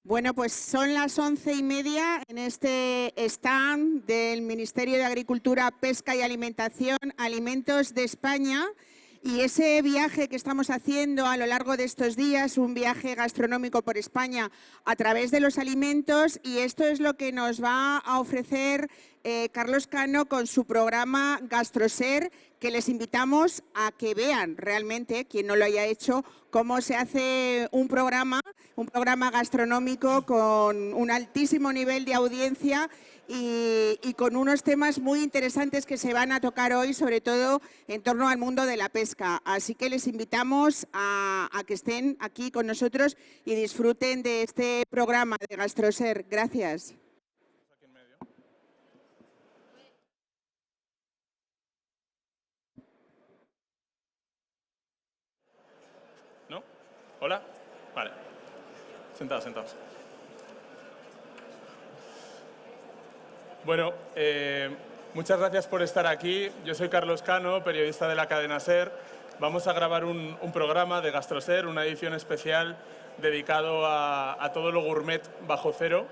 Bueno, pues son las 11:30 en este stand del Ministerio de Agricultura, Pesca y Alimentación, Alimentos de España. Y ese viaje que estamos haciendo a lo largo de estos días, un viaje gastronómico por España a través de los alimentos, y esto es lo que nos va a ofrecer Carlos Cano con su programa GastroSer, que les invitamos a que vean realmente, quien no lo haya hecho, cómo se hace un programa gastronómico con un altísimo nivel de audiencia y con unos temas muy interesantes que se van a tocar hoy, sobre todo en torno al mundo de la pesca. Así que les invitamos a que estén aquí con nosotros y disfruten de este programa de GastroSer. Gracias. ¿No? ¿Hola? Vale. Sentados. Bueno, muchas gracias por estar aquí. Yo soy Carlos Cano, periodista de la cadena SER. Vamos a grabar un programa de GastroSer, una edición especial dedicado a todo lo gourmet bajo cero.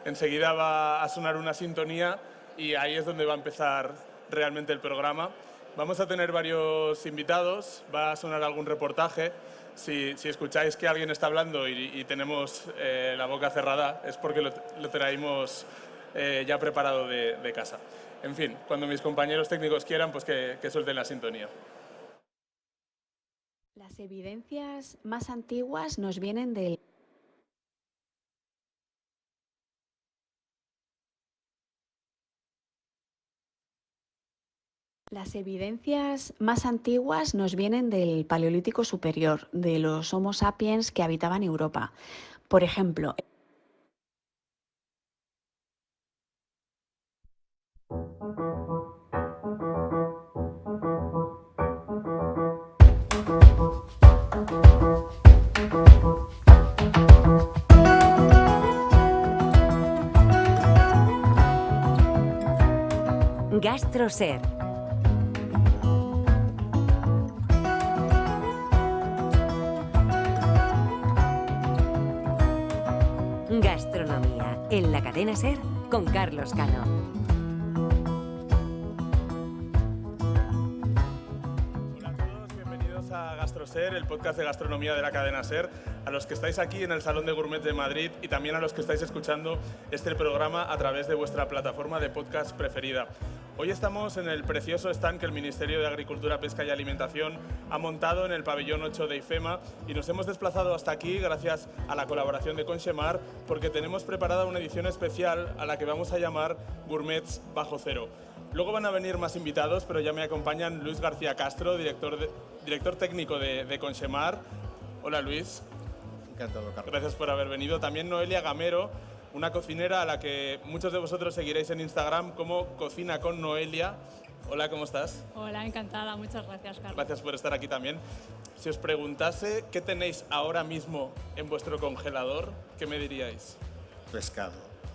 Enseguida va a sonar una sintonía y ahí es donde va a empezar realmente el programa. Vamos a tener varios invitados, va a sonar algún reportaje. Si escucháis que alguien está hablando y tenemos la boca cerrada, es porque lo traímos ya preparado de casa. En fin, cuando mis compañeros técnicos quieran, pues que suelten la sintonía. Las evidencias más antiguas nos vienen del... Las evidencias más antiguas nos vienen del Paleolítico Superior, de los Homo sapiens que habitaban Europa. Por ejemplo, GastroSer. Gastronomía en la cadena SER con Carlos Cano. Hola a todos, bienvenidos a GastroSer, el podcast de gastronomía de la cadena SER. A los que estáis aquí en el Salón de Gourmet de Madrid y también a los que estáis escuchando este programa a través de vuestra plataforma de podcast preferida. Hoy estamos en el precioso stand que el Ministerio de Agricultura, Pesca y Alimentación ha montado en el pabellón 8 de IFEMA y nos hemos desplazado hasta aquí gracias a la colaboración de Conchemar porque tenemos preparada una edición especial a la que vamos a llamar Gourmets Bajo Cero. Luego van a venir más invitados, pero ya me acompañan Luis García Castro, director técnico de Conchemar. Hola Luis. Encantado, Carlos. Gracias por haber venido. También Noelia Gamero, una cocinera a la que muchos de vosotros seguiréis en Instagram como Cocina con Noelia. Hola, ¿cómo estás? Hola, encantada. Muchas gracias, Carlos. Gracias por estar aquí también. Si os preguntase qué tenéis ahora mismo en vuestro congelador, ¿qué me diríais? Pescado.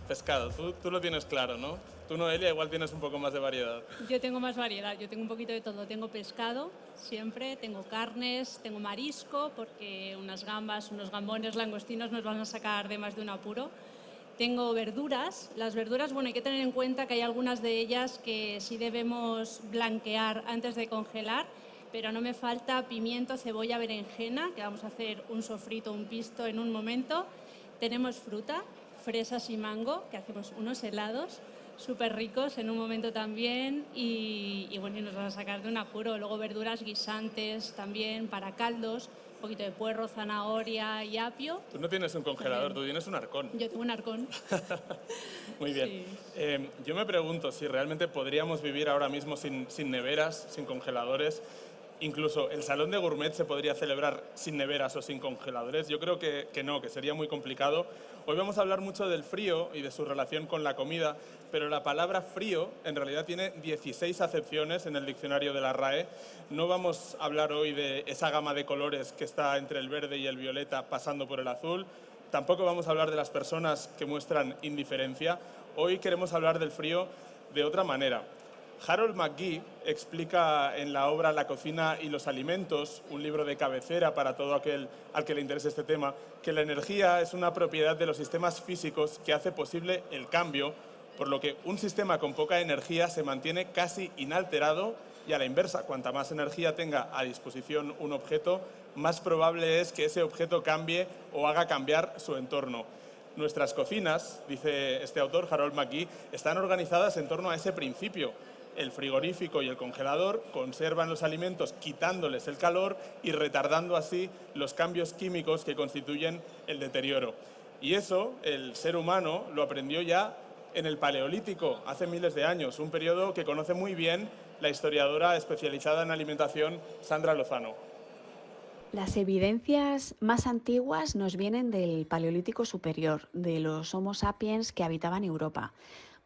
Pescado. Tú lo tienes claro, ¿no? Tú, Noelia, igual tienes un poco más de variedad. Yo tengo más variedad, yo tengo un poquito de todo. Tengo pescado, siempre, tengo carnes, tengo marisco, porque unas gambas, unos gambones, langostinos nos van a sacar de más de un apuro. Tengo verduras. Las verduras, bueno, hay que tener en cuenta que hay algunas de ellas que sí debemos blanquear antes de congelar, pero no me falta pimiento, cebolla, berenjena, que vamos a hacer un sofrito, un pisto en un momento. Tenemos fruta, fresas y mango, que hacemos unos helados súper ricos en un momento también y bueno, y nos van a sacar de un apuro. Luego verduras guisantes también para caldos, un poquito de puerro, zanahoria y apio. Tú no tienes un congelador, tú tienes un arcón. Yo tengo un arcón. Muy bien. Sí. Yo me pregunto si realmente podríamos vivir ahora mismo sin neveras, sin congeladores. Incluso el Salón de Gourmet se podría celebrar sin neveras o sin congeladores. Yo creo que no, que sería muy complicado. Hoy vamos a hablar mucho del frío y de su relación con la comida, pero la palabra frío en realidad tiene 16 acepciones en el diccionario de la RAE. No vamos a hablar hoy de esa gama de colores que está entre el verde y el violeta pasando por el azul. Tampoco vamos a hablar de las personas que muestran indiferencia. Hoy queremos hablar del frío de otra manera. Harold McGee explica en la obra La cocina y los alimentos, un libro de cabecera para todo aquel al que le interese este tema, que la energía es una propiedad de los sistemas físicos que hace posible el cambio, por lo que un sistema con poca energía se mantiene casi inalterado y a la inversa, cuanta más energía tenga a disposición un objeto, más probable es que ese objeto cambie o haga cambiar su entorno. Nuestras cocinas, dice este autor, Harold McGee, están organizadas en torno a ese principio. El frigorífico y el congelador conservan los alimentos quitándoles el calor y retardando así los cambios químicos que constituyen el deterioro. Y eso el ser humano lo aprendió ya en el Paleolítico, hace miles de años, un periodo que conoce muy bien la historiadora especializada en alimentación Sandra Lozano. Las evidencias más antiguas nos vienen del Paleolítico superior, de los Homo sapiens que habitaban Europa.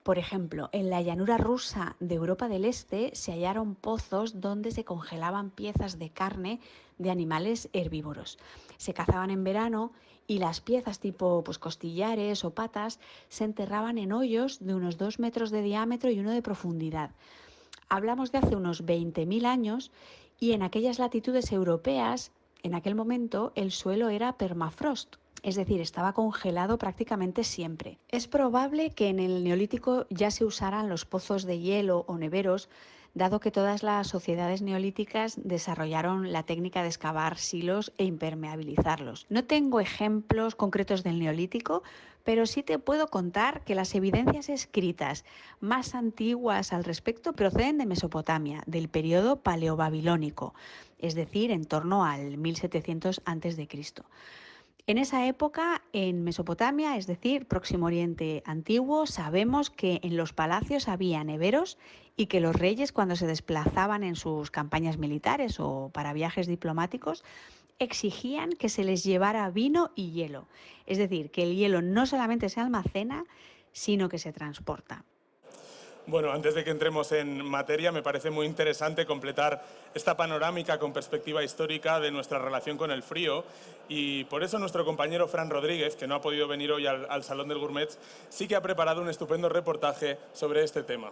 Por ejemplo, en la llanura rusa de Europa del Este se hallaron pozos donde se congelaban piezas de carne de animales herbívoros. Se cazaban en verano y las piezas tipo costillares o patas se enterraban en hoyos de unos 2 metros de diámetro y 1 de profundidad. Hablamos de hace unos 20.000 años y en aquellas latitudes europeas, en aquel momento, el suelo era permafrost. Es decir, estaba congelado prácticamente siempre. Es probable que en el Neolítico ya se usaran los pozos de hielo o neveros, dado que todas las sociedades neolíticas desarrollaron la técnica de excavar silos e impermeabilizarlos. No tengo ejemplos concretos del Neolítico, pero sí te puedo contar que las evidencias escritas más antiguas al respecto proceden de Mesopotamia, del periodo paleobabilónico, es decir, en torno al 1700 a.C. En esa época, en Mesopotamia, es decir, Próximo Oriente Antiguo, sabemos que en los palacios había neveros y que los reyes, cuando se desplazaban en sus campañas militares o para viajes diplomáticos, exigían que se les llevara vino y hielo. Es decir, que el hielo no solamente se almacena, sino que se transporta. Bueno, antes de que entremos en materia, me parece muy interesante completar esta panorámica con perspectiva histórica de nuestra relación con el frío y por eso nuestro compañero Fran Rodríguez, que no ha podido venir hoy al Salón del Gourmet, sí que ha preparado un estupendo reportaje sobre este tema.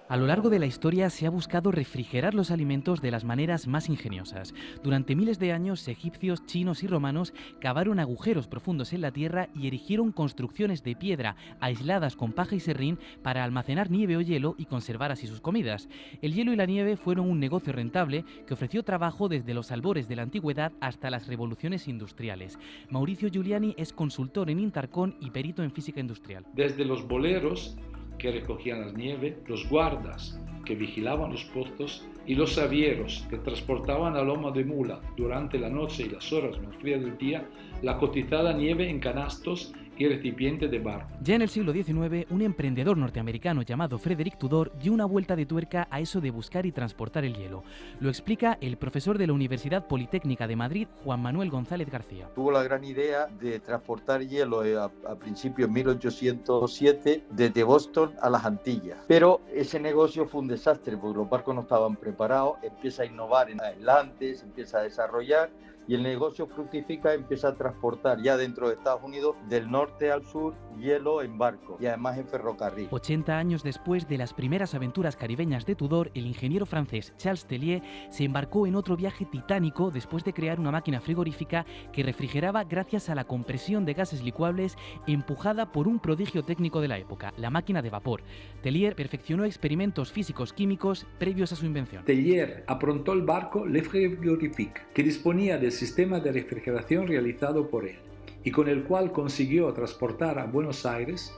A lo largo de la historia se ha buscado refrigerar los alimentos de las maneras más ingeniosas. Durante miles de años, egipcios, chinos y romanos cavaron agujeros profundos en la tierra y erigieron construcciones de piedra aisladas con paja y serrín para almacenar nieve o hielo y conservar así sus comidas. El hielo y la nieve fueron un negocio rentable que ofreció trabajo desde los albores de la antigüedad hasta las revoluciones industriales. Mauricio Giuliani es consultor en Intarcon y perito en física industrial. Desde los boleros que recogían la nieve, los guardas que vigilaban los pozos y los savieros que transportaban a lomo de mula durante la noche y las horas más frías del día la cotizada nieve en canastos y recipientes de barro. Ya en el siglo XIX, un emprendedor norteamericano llamado Frederick Tudor dio una vuelta de tuerca a eso de buscar y transportar el hielo. Lo explica el profesor de la Universidad Politécnica de Madrid, Juan Manuel González García. Tuvo la gran idea de transportar hielo a principios de 1807 desde Boston a las Antillas. Pero ese negocio fue un desastre porque los barcos no estaban preparados, empieza a innovar en aislantes, empieza a desarrollar y el negocio fructifica, empieza a transportar ya dentro de Estados Unidos del norte al sur hielo en barco y además en ferrocarril. 80 años después de las primeras aventuras caribeñas de Tudor, el ingeniero francés Charles Tellier se embarcó en otro viaje titánico después de crear una máquina frigorífica que refrigeraba gracias a la compresión de gases licuables empujada por un prodigio técnico de la época, la máquina de vapor. Tellier perfeccionó experimentos físicos-químicos previos a su invención. Tellier aprontó el barco Le Frigorifique, que disponía del sistema de refrigeración realizado por él y con el cual consiguió transportar a Buenos Aires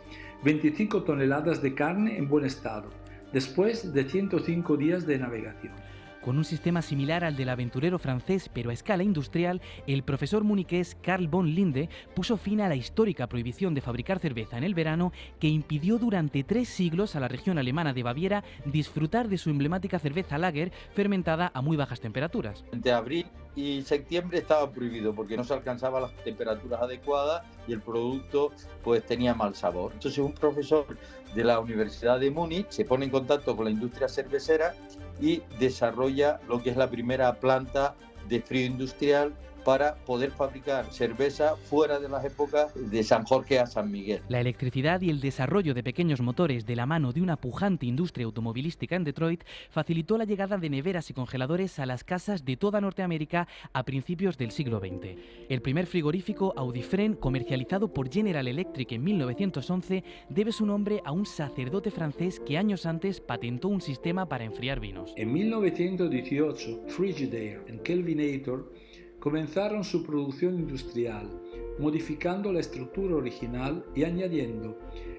25 toneladas de carne en buen estado, después de 105 días de navegación. Con un sistema similar al del aventurero francés, pero a escala industrial, el profesor muniqués Carl von Linde puso fin a la histórica prohibición de fabricar cerveza en el verano que impidió durante 3 siglos a la región alemana de Baviera disfrutar de su emblemática cerveza Lager fermentada a muy bajas temperaturas. Entre abril y septiembre estaba prohibido porque no se alcanzaban las temperaturas adecuadas y el producto pues tenía mal sabor. Entonces un profesor de la Universidad de Múnich se pone en contacto con la industria cervecera y desarrolla lo que es la primera planta de frío industrial para poder fabricar cerveza fuera de las épocas de San Jorge a San Miguel. La electricidad y el desarrollo de pequeños motores de la mano de una pujante industria automovilística en Detroit facilitó la llegada de neveras y congeladores a las casas de toda Norteamérica a principios del siglo XX. El primer frigorífico Audifren, comercializado por General Electric en 1911, debe su nombre a un sacerdote francés que años antes patentó un sistema para enfriar vinos. En 1918, Frigidaire y Kelvinator comenzaron su producción industrial, modificando la estructura original y añadiendo,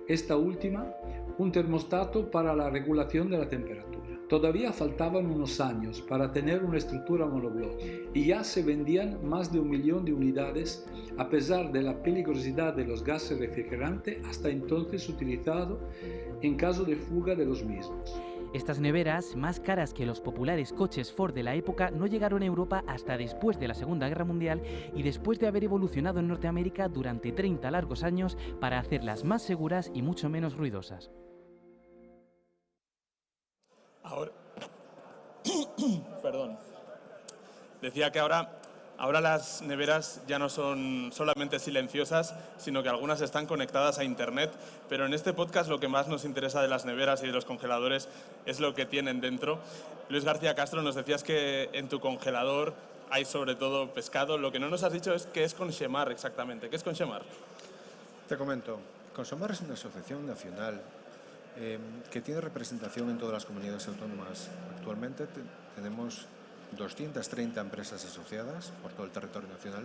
esta última, un termostato para la regulación de la temperatura. Todavía faltaban unos años para tener una estructura monobloc y ya se vendían más de 1 millón de unidades a pesar de la peligrosidad de los gases refrigerantes hasta entonces utilizados en caso de fuga de los mismos. Estas neveras, más caras que los populares coches Ford de la época, no llegaron a Europa hasta después de la Segunda Guerra Mundial y después de haber evolucionado en Norteamérica durante 30 largos años para hacerlas más seguras y mucho menos ruidosas. Ahora, perdón. Decía que ahora las neveras ya no son solamente silenciosas, sino que algunas están conectadas a Internet, pero en este podcast lo que más nos interesa de las neveras y de los congeladores es lo que tienen dentro. Luis García Castro, nos decías que en tu congelador hay sobre todo pescado. Lo que no nos has dicho es qué es Conxemar exactamente. ¿Qué es Conxemar? Te comento, Conxemar es una asociación nacional que tiene representación en todas las comunidades autónomas. Actualmente tenemos 230 empresas asociadas por todo el territorio nacional,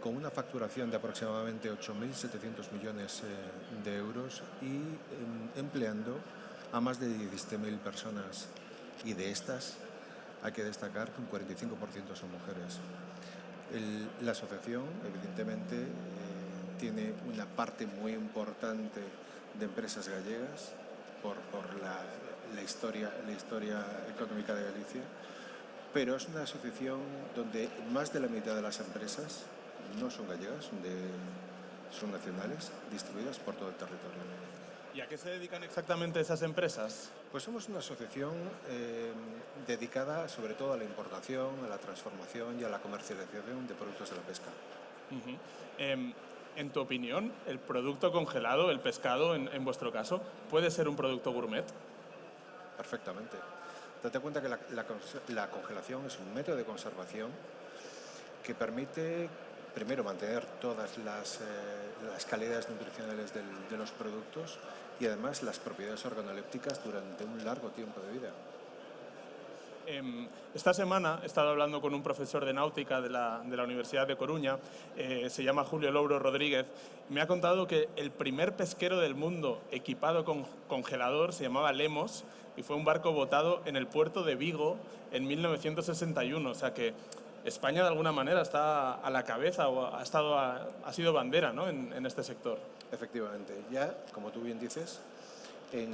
con una facturación de aproximadamente 8.700 millones de euros y empleando a más de 17.000 personas. Y de estas hay que destacar que un 45% son mujeres. La asociación, evidentemente, tiene una parte muy importante de empresas gallegas por la historia económica de Galicia, pero es una asociación donde más de la mitad de las empresas no son gallegas, son nacionales, distribuidas por todo el territorio. ¿Y a qué se dedican exactamente esas empresas? Pues somos una asociación dedicada sobre todo a la importación, a la transformación y a la comercialización de productos de la pesca. En tu opinión, ¿el producto congelado, el pescado en vuestro caso, puede ser un producto gourmet? Perfectamente. Date cuenta que la congelación es un método de conservación que permite, primero, mantener todas las calidades nutricionales de los productos y además las propiedades organolépticas durante un largo tiempo de vida. Esta semana he estado hablando con un profesor de náutica de la Universidad de Coruña, se llama Julio Louro Rodríguez, y me ha contado que el primer pesquero del mundo equipado con congelador se llamaba Lemos y fue un barco botado en el puerto de Vigo en 1961, o sea que España de alguna manera está a la cabeza o ha sido bandera, ¿no?, en este sector. Efectivamente, ya, como tú bien dices, en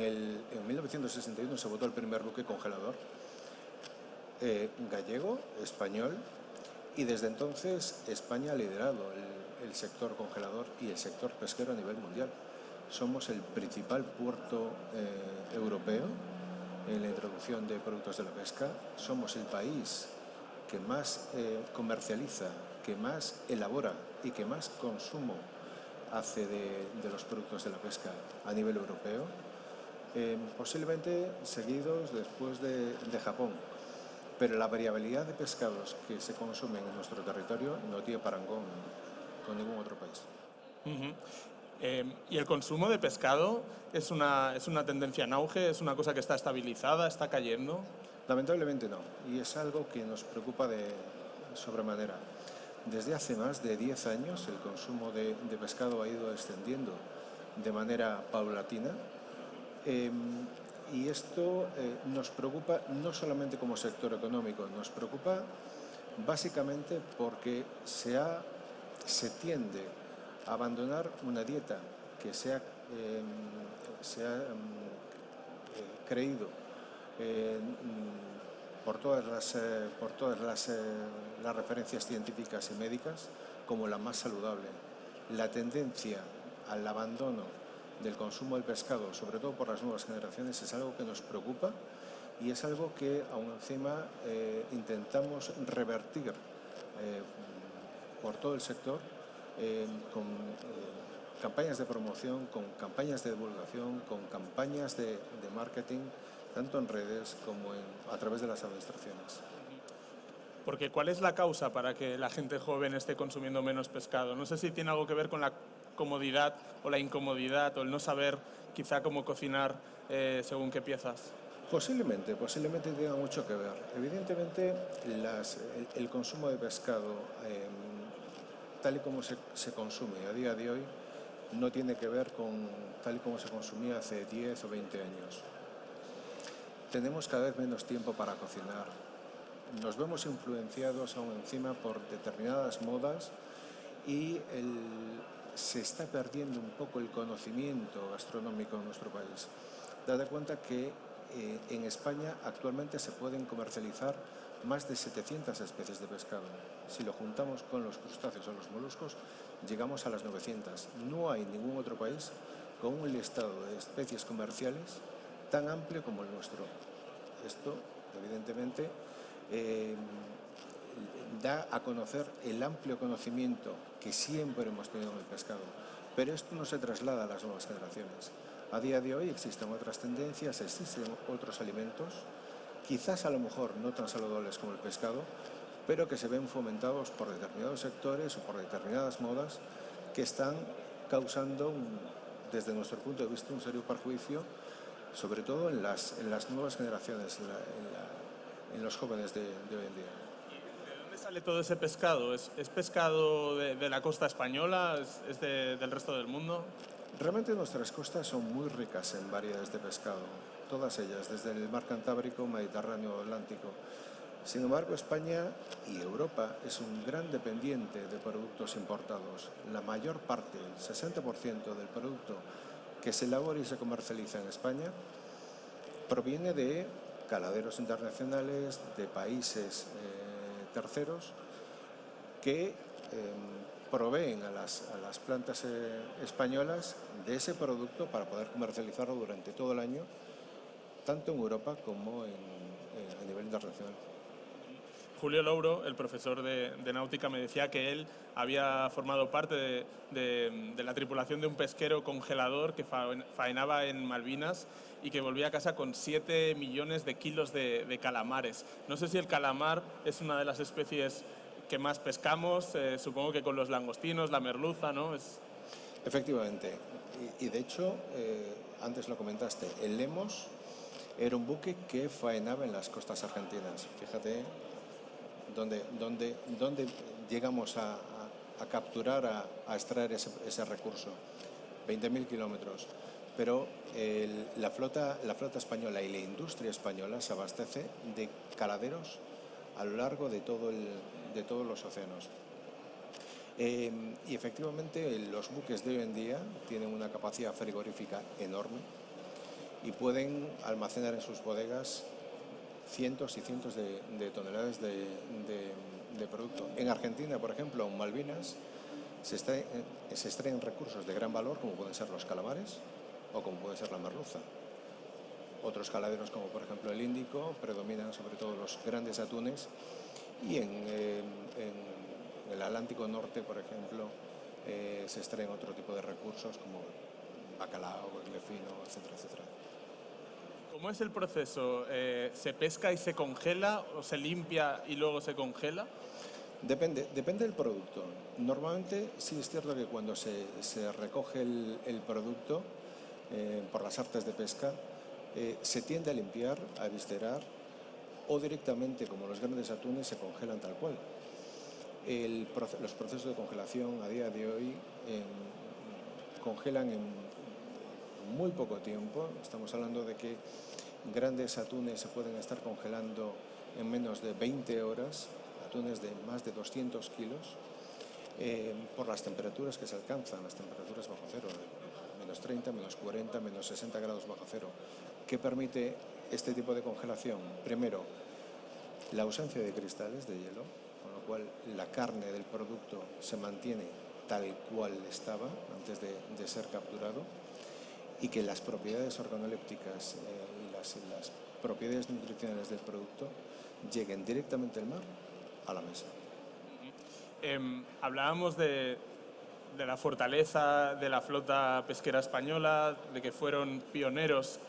1961 se botó el primer buque congelador gallego, español, y desde entonces España ha liderado el sector congelador y el sector pesquero a nivel mundial. Somos el principal puerto europeo en la introducción de productos de la pesca. Somos el país que más comercializa, que más elabora y que más consumo hace de los productos de la pesca a nivel europeo, posiblemente seguidos después de Japón. Pero la variabilidad de pescados que se consumen en nuestro territorio no tiene parangón con ningún otro país. ¿Y el consumo de pescado es una tendencia en auge? ¿Es una cosa que está estabilizada, está cayendo? Lamentablemente no, y es algo que nos preocupa de sobremanera. Desde hace más de 10 años el consumo de pescado ha ido descendiendo de manera paulatina. Y esto nos preocupa no solamente como sector económico, nos preocupa básicamente porque se tiende a abandonar una dieta que se ha creído por todas las referencias científicas y médicas como la más saludable. La tendencia al abandono del consumo del pescado, sobre todo por las nuevas generaciones, es algo que nos preocupa y es algo que aún encima intentamos revertir por todo el sector con campañas de promoción, con campañas de divulgación, con campañas de marketing, tanto en redes como a través de las administraciones. Porque ¿cuál es la causa para que la gente joven esté consumiendo menos pescado? No sé si tiene algo que ver con la comodidad o la incomodidad o el no saber quizá cómo cocinar según qué piezas. Posiblemente tenga mucho que ver. Evidentemente el consumo de pescado tal y como se consume a día de hoy no tiene que ver con tal y como se consumía hace 10 o 20 años. Tenemos cada vez menos tiempo para cocinar. Nos vemos influenciados aún encima por determinadas modas y se está perdiendo un poco el conocimiento gastronómico en nuestro país. Date cuenta que en España actualmente se pueden comercializar más de 700 especies de pescado. Si lo juntamos con los crustáceos o los moluscos, llegamos a las 900. No hay ningún otro país con un listado de especies comerciales tan amplio como el nuestro. Esto, evidentemente, da a conocer el amplio conocimiento que siempre hemos tenido en el pescado, pero esto no se traslada a las nuevas generaciones. A día de hoy existen otras tendencias, existen otros alimentos, quizás a lo mejor no tan saludables como el pescado, pero que se ven fomentados por determinados sectores o por determinadas modas que están causando, desde nuestro punto de vista, un serio perjuicio, sobre todo en las nuevas generaciones, en los jóvenes de hoy en día. ¿De dónde sale todo ese pescado? ¿Es pescado de la costa española? ¿Es del resto del mundo? Realmente nuestras costas son muy ricas en variedades de pescado, todas ellas, desde el mar Cantábrico, Mediterráneo, Atlántico. Sin embargo, España y Europa es un gran dependiente de productos importados. La mayor parte, el 60% del producto que se elabora y se comercializa en España proviene de caladeros internacionales, de países terceros que proveen a las plantas españolas de ese producto para poder comercializarlo durante todo el año, tanto en Europa como a nivel internacional. Julio Louro, el profesor de náutica, me decía que él había formado parte de la tripulación de un pesquero congelador que faenaba en Malvinas y que volvía a casa con 7 millones de kilos de calamares. No sé si el calamar es una de las especies que más pescamos, supongo que con los langostinos, la merluza, ¿no? Efectivamente, y de hecho, antes lo comentaste, el Lemos era un buque que faenaba en las costas argentinas. Fíjate dónde llegamos a capturar, a extraer ese recurso. 20.000 kilómetros. Pero la flota española y la industria española se abastece de caladeros a lo largo de todos los océanos. Y efectivamente los buques de hoy en día tienen una capacidad frigorífica enorme y pueden almacenar en sus bodegas cientos y cientos de toneladas de producto. En Argentina, por ejemplo, en Malvinas, se extraen recursos de gran valor, como pueden ser los calamares o como puede ser la merluza. Otros caladeros, como por ejemplo el Índico, predominan sobre todo los grandes atunes, y en el Atlántico Norte, por ejemplo, se extraen otro tipo de recursos como bacalao, glefino, etcétera, etcétera. ¿Cómo es el proceso? ¿Se pesca y se congela o se limpia y luego se congela? Depende del producto. Normalmente sí es cierto que cuando se recoge el producto por las artes de pesca, se tiende a limpiar, a eviscerar, o directamente, como los grandes atunes, se congelan tal cual. Los procesos de congelación a día de hoy congelan en muy poco tiempo. Estamos hablando de que grandes atunes se pueden estar congelando en menos de 20 horas, atunes de más de 200 kilos, por las temperaturas que se alcanzan, las temperaturas bajo cero, menos 30, menos 40, menos 60 grados bajo cero. ¿Qué permite este tipo de congelación? Primero, la ausencia de cristales de hielo, con lo cual la carne del producto se mantiene tal cual estaba antes de ser capturado, y que las propiedades organolépticas y las propiedades nutricionales del producto lleguen directamente del mar a la mesa. Hablábamos de la fortaleza de la flota pesquera española, de que fueron pioneros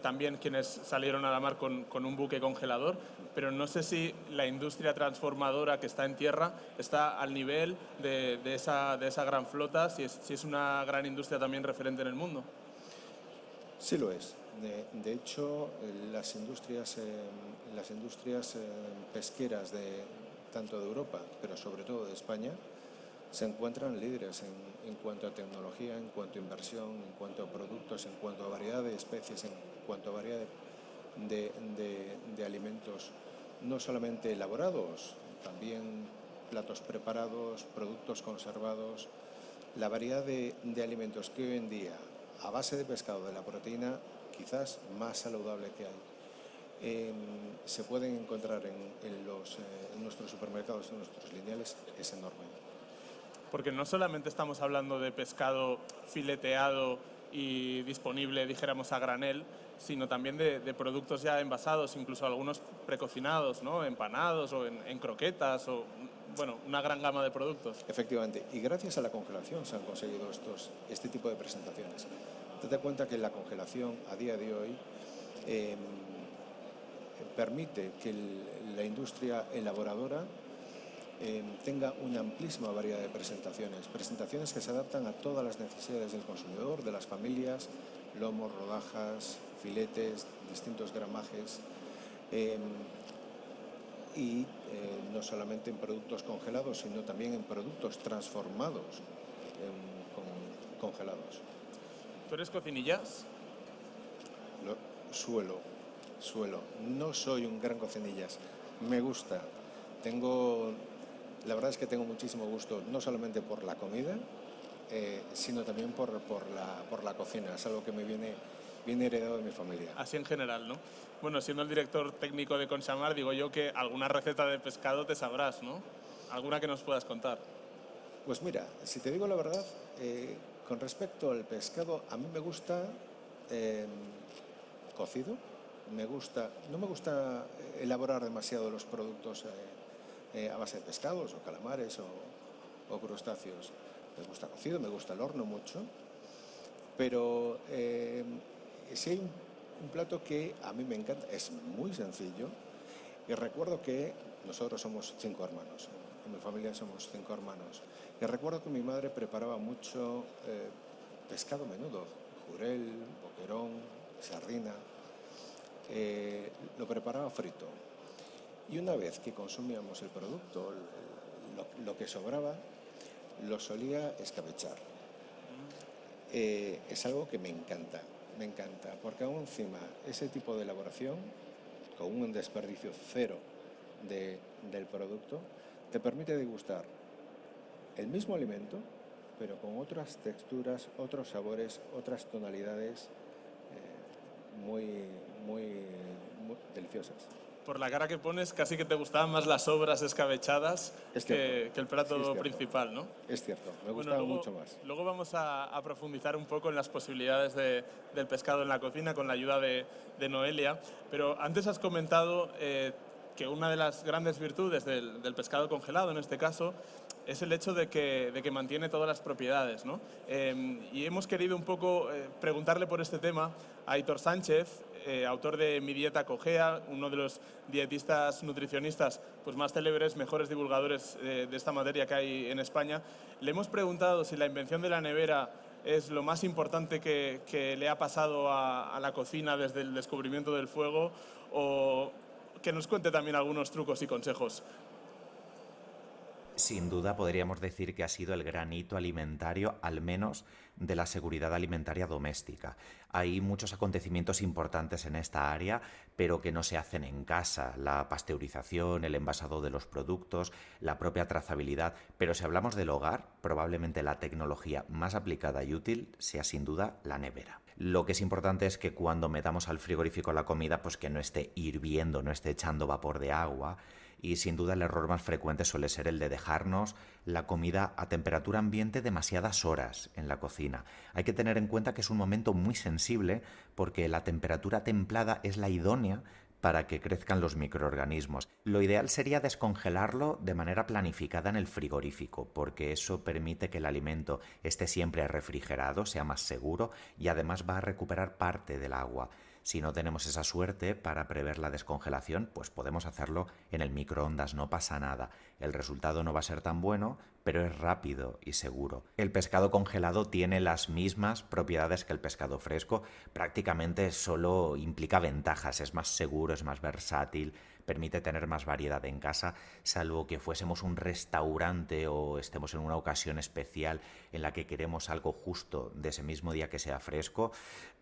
también quienes salieron a la mar con un buque congelador, pero no sé si la industria transformadora que está en tierra está al nivel de esa gran flota, si es una gran industria también referente en el mundo. Sí lo es. De hecho, las industrias pesqueras tanto de Europa, pero sobre todo de España, se encuentran líderes en cuanto a tecnología, en cuanto a inversión, en cuanto a productos, en cuanto a variedad de especies, en cuanto a variedad de alimentos, no solamente elaborados, también platos preparados, productos conservados, la variedad de alimentos que hoy en día, a base de pescado, de la proteína quizás más saludable que hay, se pueden encontrar en nuestros supermercados, en nuestros lineales, es enorme. Porque no solamente estamos hablando de pescado fileteado y disponible, dijéramos, a granel, sino también de productos ya envasados, incluso algunos precocinados, ¿no? Empanados o en croquetas, o bueno, una gran gama de productos. Efectivamente, y gracias a la congelación se han conseguido este tipo de presentaciones. Date cuenta que la congelación a día de hoy permite que la industria elaboradora tenga una amplísima variedad de presentaciones que se adaptan a todas las necesidades del consumidor, de las familias, lomos, rodajas, filetes, distintos gramajes, y no solamente en productos congelados, sino también en productos transformados congelados. ¿Tú eres cocinillas? Suelo. No soy un gran cocinillas. Me gusta. La verdad es que tengo muchísimo gusto, no solamente por la comida, sino también por la cocina. Es algo que me viene heredado de mi familia. Así en general, ¿no? Bueno, siendo el director técnico de Consamar, digo yo que alguna receta de pescado te sabrás, ¿no? ¿Alguna que nos puedas contar? Pues mira, si te digo la verdad, con respecto al pescado, a mí me gusta cocido. No me gusta elaborar demasiado los productos a base de pescados o calamares o crustáceos. Me gusta cocido, me gusta el horno mucho, pero si hay un plato que a mí me encanta, es muy sencillo, y recuerdo que nosotros somos 5 hermanos, en mi familia somos 5 hermanos, y recuerdo que mi madre preparaba mucho pescado menudo, jurel, boquerón, sardina, lo preparaba frito. Y una vez que consumíamos el producto, lo que sobraba, lo solía escabechar. Es algo que me encanta, porque aún encima ese tipo de elaboración, con un desperdicio cero del producto, te permite degustar el mismo alimento, pero con otras texturas, otros sabores, otras tonalidades muy deliciosas. Por la cara que pones, casi que te gustaban más las sobras escabechadas que el plato principal, ¿no? Es cierto, me gustaba mucho más. Luego vamos a profundizar un poco en las posibilidades del pescado en la cocina con la ayuda de Noelia, pero antes has comentado que una de las grandes virtudes del pescado congelado, en este caso, es el hecho de que mantiene todas las propiedades, ¿no? Y hemos querido un poco preguntarle por este tema a Aitor Sánchez, autor de Mi dieta cojea, uno de los dietistas nutricionistas pues, más célebres, mejores divulgadores de esta materia que hay en España. Le hemos preguntado si la invención de la nevera es lo más importante que le ha pasado a la cocina desde el descubrimiento del fuego, o que nos cuente también algunos trucos y consejos. Sin duda podríamos decir que ha sido el gran hito alimentario, al menos de la seguridad alimentaria doméstica. Hay muchos acontecimientos importantes en esta área, pero que no se hacen en casa. La pasteurización, el envasado de los productos, la propia trazabilidad. Pero si hablamos del hogar, probablemente la tecnología más aplicada y útil sea sin duda la nevera. Lo que es importante es que cuando metamos al frigorífico la comida, pues que no esté hirviendo, no esté echando vapor de agua. Y sin duda el error más frecuente suele ser el de dejarnos la comida a temperatura ambiente demasiadas horas en la cocina. Hay que tener en cuenta que es un momento muy sensible porque la temperatura templada es la idónea para que crezcan los microorganismos. Lo ideal sería descongelarlo de manera planificada en el frigorífico, porque eso permite que el alimento esté siempre refrigerado, sea más seguro y además va a recuperar parte del agua. Si no tenemos esa suerte para prever la descongelación, pues podemos hacerlo en el microondas, no pasa nada. El resultado no va a ser tan bueno, pero es rápido y seguro. El pescado congelado tiene las mismas propiedades que el pescado fresco, prácticamente solo implica ventajas, es más seguro, es más versátil, permite tener más variedad en casa, salvo que fuésemos un restaurante o estemos en una ocasión especial en la que queremos algo justo de ese mismo día que sea fresco,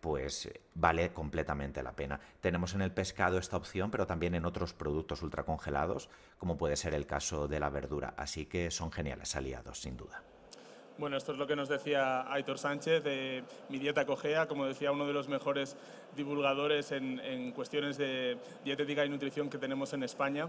pues vale completamente la pena. Tenemos en el pescado esta opción, pero también en otros productos ultracongelados, como puede ser el caso de la verdura, así que son geniales aliados, sin duda. Bueno, esto es lo que nos decía Aitor Sánchez de Mi Dieta Cogea, como decía, uno de los mejores divulgadores en cuestiones de dietética y nutrición que tenemos en España.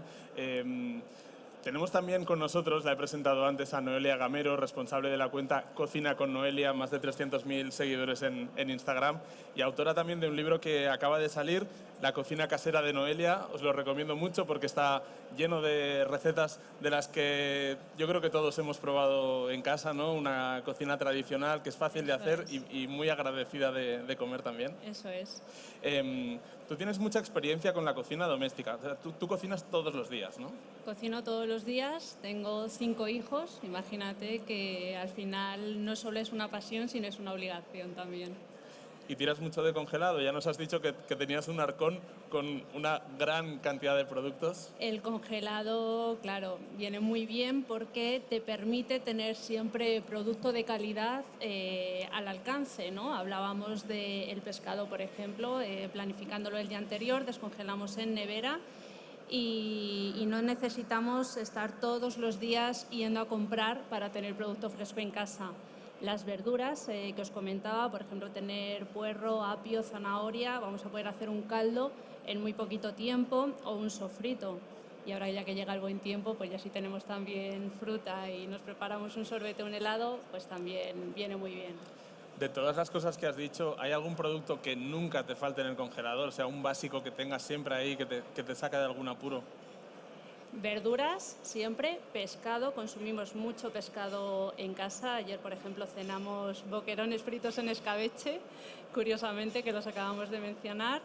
Tenemos también con nosotros, la he presentado antes, a Noelia Gamero, responsable de la cuenta Cocina con Noelia, más de 300.000 seguidores en Instagram, y autora también de un libro que acaba de salir, La cocina casera de Noelia. Os lo recomiendo mucho porque está lleno de recetas de las que yo creo que todos hemos probado en casa, ¿no? Una cocina tradicional que es fácil de hacer y muy agradecida de comer también. Eso es. Tú tienes mucha experiencia con la cocina doméstica. O sea, tú cocinas todos los días, ¿no? Cocino todos los días, tengo 5 hijos, imagínate que al final no solo es una pasión, sino es una obligación también. Y tiras mucho de congelado, ya nos has dicho que tenías un arcón con una gran cantidad de productos. El congelado, claro, viene muy bien porque te permite tener siempre producto de calidad al alcance, ¿no? Hablábamos del pescado, por ejemplo, planificándolo el día anterior, descongelamos en nevera y no necesitamos estar todos los días yendo a comprar para tener producto fresco en casa. Las verduras que os comentaba, por ejemplo, tener puerro, apio, zanahoria, vamos a poder hacer un caldo en muy poquito tiempo o un sofrito. Y ahora ya que llega el buen tiempo, pues ya si tenemos también fruta y nos preparamos un sorbete o un helado, pues también viene muy bien. De todas las cosas que has dicho, ¿hay algún producto que nunca te falte en el congelador? O sea, un básico que tengas siempre ahí, que te saca de algún apuro. Verduras, siempre. Pescado, consumimos mucho pescado en casa. Ayer, por ejemplo, cenamos boquerones fritos en escabeche, curiosamente, que los acabamos de mencionar.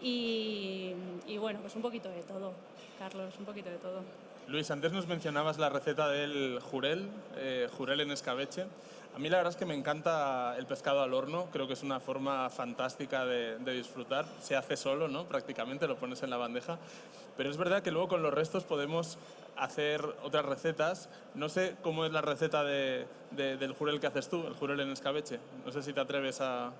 Y bueno, pues un poquito de todo, Carlos, un poquito de todo. Luis, antes nos mencionabas la receta del jurel, jurel en escabeche. A mí la verdad es que me encanta el pescado al horno, creo que es una forma fantástica de disfrutar. Se hace solo, ¿no? Prácticamente lo pones en la bandeja. Pero es verdad que luego con los restos podemos hacer otras recetas. No sé cómo es la receta del jurel que haces tú, el jurel en escabeche. No sé si te atreves a...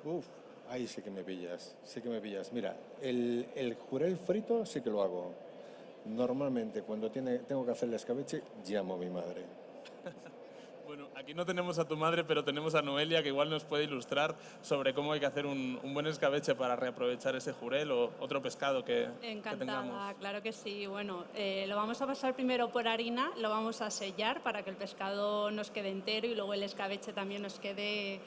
Uf, ahí sí que me pillas, sí que me pillas. Mira, el jurel frito sí que lo hago. Normalmente cuando tengo que hacer el escabeche, llamo a mi madre. Bueno, aquí no tenemos a tu madre, pero tenemos a Noelia, que igual nos puede ilustrar sobre cómo hay que hacer un buen escabeche para reaprovechar ese jurel o otro pescado que Encantada, tengamos. claro que sí. Bueno, lo vamos a pasar primero por harina, lo vamos a sellar para que el pescado nos quede entero y luego el escabeche también nos quede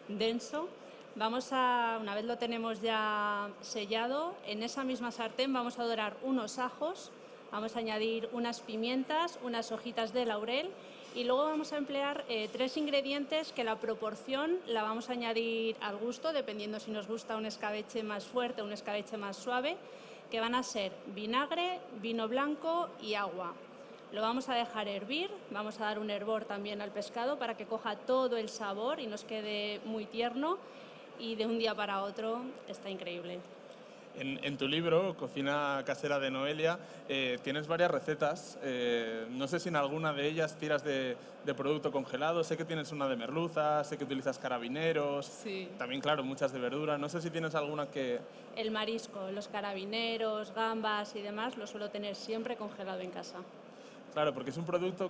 denso. Una vez lo tenemos ya sellado, en esa misma sartén vamos a dorar unos ajos, vamos a añadir unas pimientas, unas hojitas de laurel y luego vamos a emplear 3 ingredientes que la proporción la vamos a añadir al gusto, dependiendo si nos gusta un escabeche más fuerte o un escabeche más suave, que van a ser vinagre, vino blanco y agua. Lo vamos a dejar hervir, vamos a dar un hervor también al pescado para que coja todo el sabor y nos quede muy tierno y de un día para otro está increíble. En tu libro, Cocina casera de Noelia, tienes varias recetas. No sé si en alguna de ellas tiras de producto congelado. Sé que tienes una de merluza, sé que utilizas carabineros. Sí. También, claro, muchas de verdura. No sé si tienes alguna que... El marisco, los carabineros, gambas y demás, lo suelo tener siempre congelado en casa. Claro, porque es un producto